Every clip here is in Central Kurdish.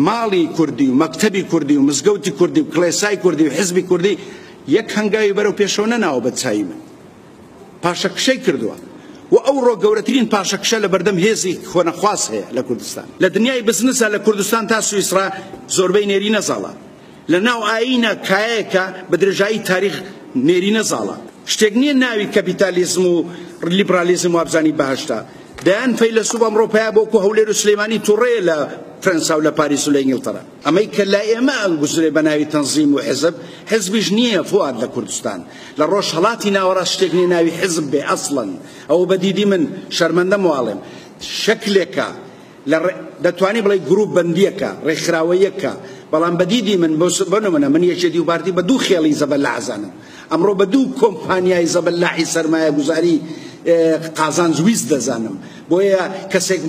ماڵی کوردی و مەکتەبی کوردی و مزگەوتی کوردی و کڵێسای کوردی و حیزبی کوردی یەک هەنگاوی بەرەو پێشەوە نەناوە بە چایی من پاشەکشەی کردووە و ئەوڕۆ گەورەترین پاشەکشە لە بەردەم هێزی خۆنەخواس هەیە لە کوردستان لە دنیای بزنسە لە کوردستان تا سویسرا زۆربەی نێری نەزاڵە لە ناو ئاینە کایەکە بە درێژایی تاریخ نێری نەزاڵە شتێک نییە ناوی کەپیتالیزم و لیبرالیزم و ئابزانی بەهەشتا دەیان فەیلسوف ئەمڕۆ پیا بۆ کو هەولێر و سلەیمانی تووڕێ لە فرەنسا و لە پاریس و لە ئینگلتەرا ئەمەی کە لای ئێمە ئەنگوزرێ بە ناوی تەنزیم و حیزب حیزبیش نییە فواد لە کوردستان لە ڕۆژهەڵاتی ناوەڕاست شتێک نییە ناوی حیزب بێ ئەسڵەن ئەوە بەدیدی من شەرمەندەم واڵێم شەکلێکە دەتوانی بڵێ گروپ بەندیەکە ڕێکخراوەیەکە بەڵام بەدیدی من بنمونە من یەکێتی و باردی بە دوو خێڵی زەبەللا عەزانم ئەمڕۆ بە دوو کۆمپانیای زەبەللاحی سەرمایە گوزاری قازان زویست دەزانم بۆیە کەسێک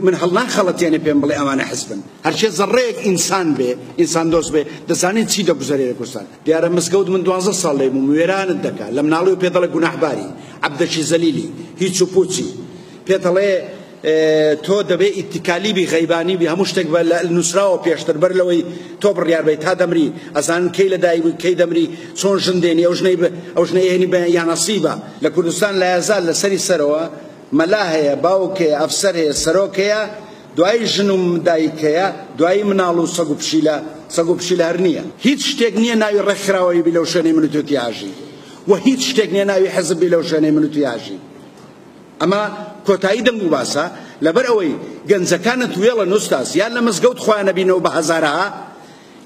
من هەڵناخەڵەتیانێ پێم بڵێ ئەوانە حیزبن هەرچێ زەڕێک ئینسان بێ ئینسان دۆست بێ دەزانێت چی دەگوزارێ لە کوردستان دیارە مزگەوت من 12 ساڵ لێ بووم وێرانت دەکات لە مناڵی و پێدەڵێ گوناحباری عەبدەشی زەلیلی هیچ و پوچی پێدەڵێ تۆ دەبێ ئیتیکالیبی غەیبانی بی هەموو شتێک نووسراوە پێشتر بەر لەوەی تۆ بڕیار بێت تا دەمری ئەزانن کەی لەدایک بووی کەی دەمری چۆن ژندێنی ئەو ژنەی هێنی بە یانەسیبە لە کوردستان لە یازار لەسەری سەرەوە مەلا هەیە باوکێ ئەفسەر هەیە سەرۆک هەیە دوای ژن و دایکەیە دوای مناڵ و سەگ و پشیلە هەر نییە هیچ شتێک نییە ناوی ڕێکخراوەی بی لەو شوێنەی من و تۆ تیاژی و هیچ شتێک نییە ناوی حیزب بی لەو شوێنەی من و تیاژی ئەمە کۆتایی دەنگ و باسە لەبەر ئەوەی گەنجەکانت وێڵە نوستاس یان لە مزگەوت خۆیان نەبینەوە بە هەزارەها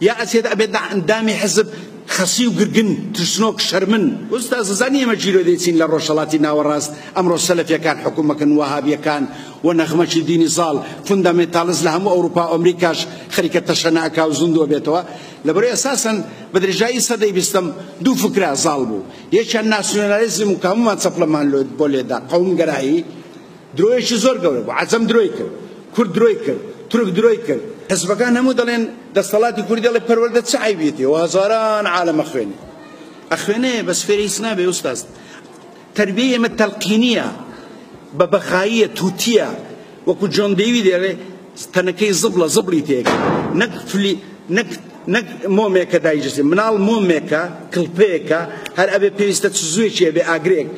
یا ئەچێت ئەبێت ئەندامی حیزب خەسی و گرگن ترسنۆک شەرمن ئوستاز زانی ئێمە جیرۆ دەیچین لە ڕۆژهەڵاتی ناوەڕاست ئەمڕۆ سەلەفیەکان حکومەکەن وەهابیەکان و نەغمەکی دینی زاڵ فوندامێنتاڵیست لە هەموو ئەوروپا و ئەمریکاش خەریکە تەشەناکا و زوندوە بێتەوە لەبەرەوەی ئەساسەن بە درێژایی سەدەی بیستەم دوو فکرا زاڵ بوو یەکیان ناسیۆنالیزم و هەموومان چەپڵەمان بۆ لێدا قەومگەرایی درۆیەکی زۆر گەورە بوو عەجەم درۆی کرد کورد درۆی کرد تورک درۆی کرد حزبەکان هەموو دەڵێن دەسەڵاتی کوردی دەڵێ پەروەردە چ عیبێتی و هەزاران عالەم ئەخوێنێ بەس فێرە هیچ نابێ ئوستاز تەربیەی ئێمە تەلقینیە بە بەخاییە تووتیە وەکو جۆن دەیوی دەڵێ تەنەکەی زبڵی تێکە نەک مۆمێکە دایجسێ مناڵ مۆمێکە کڵپەیەکە هەر ئەبێ پێویستە چ زوێکیە بێ ئاگرێک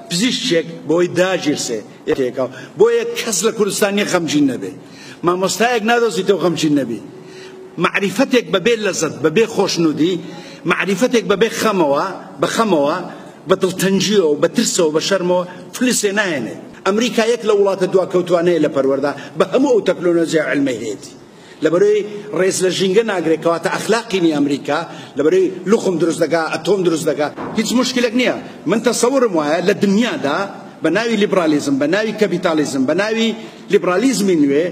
پزیشکێک بۆی داگیرسێ تێکەوە بۆیە کەس لە کوردستانی خەمگین نەبێ مامۆستایەک نادۆزیتەوە خەمگین نەبێ معریفەتێک بەبێ لەزەت بەبێ خۆشنودی معریفەتێک بەبێ خەمەوە بە دڵتەنجیەوە بە ترسەوە بە شەرمەوە فلسێ نایەنێ ئەمریکا یەک لە وڵاتە دواکەوتوانەیە لە پەروەردا بە هەموو ئەو تەکنۆلۆژیا عیلمی هەیەتی لەبەرەوەی ڕێز لە ژینگە ناگرێت کەواتە ئەخلاقینی ئەمریکا لەبەرەوەی لوخم دروست دەکات ئەتۆم دروست دەکات هیچ مشکلێک نییە من تەسەورم وایە لە دنیادا بە ناوی لیبرالیزم بە ناوی کەپیتالیزم بە ناوی لیبرالیزمی نوێ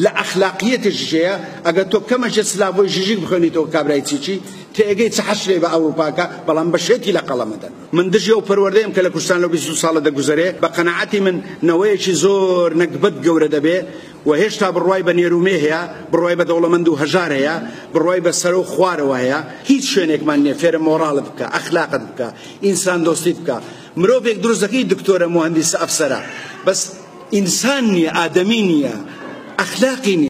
لە ئەخلاقیەتیشەیە ئەگەر تۆ کەمەشە سلاڤۆی ژیژیک بخوێنیتەوە کابرای چیچی تێگەی چ حەشرێ بە ئەوروپاکە بەڵام بەشێتی لە قەڵەمەدەن من دژی ئەو پەروەردەیەم کە لە کوردستان لە 20 ساڵە دەگوزارێ بە قەنەعەتی من نەوەیەکی زۆر نەکبەت گەورە دەبێ و هێشتا بڕوای بە نێرومێ هەیە بڕوای بە دەوڵەمەند و هەژار هەیە بڕوای بە سەر و خوارەوە هەیە هیچ شوێنێکمان نییە فێرە مۆڕاڵت بکە ئەخلاقت بکە ئینسان دۆستی بکە مرۆڤێک دروست دەکەی دکتۆرە مهندسە ئەفسەرە بەس ئینسان نییە ئادەمی نییە ئەخلاقی نییە